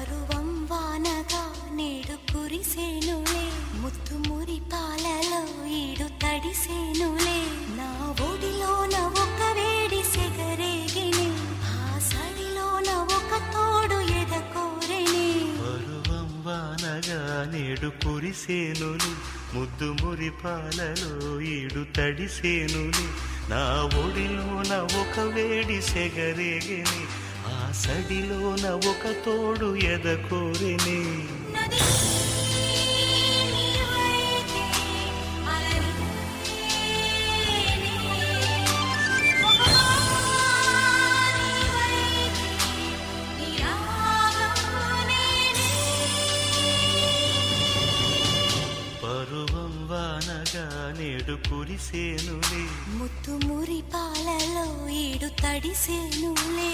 పరువం వానగా నేడు కురిసేనులే ముత్తు మురి పాలలో ఈడు తడిసేనులే నా ఒడిలోన ఒక వేడి సెగరేగిని ఆ సడిలోన ఒక తోడు ఎదకోరెని పరువం వానగా నేడు కురిసేనులే ముద్దు మురి పాలలో ఈడు తడిసేనులే నా ఒడిలోన ఒక వేడి సెగరేగిని ఆ సడిలోన ఒక తోడు ఎదకోరెని పరువం వానగా నేడు కురిసేనులే ముత్తు మురి పాలలో ఈడు తడిసేనులే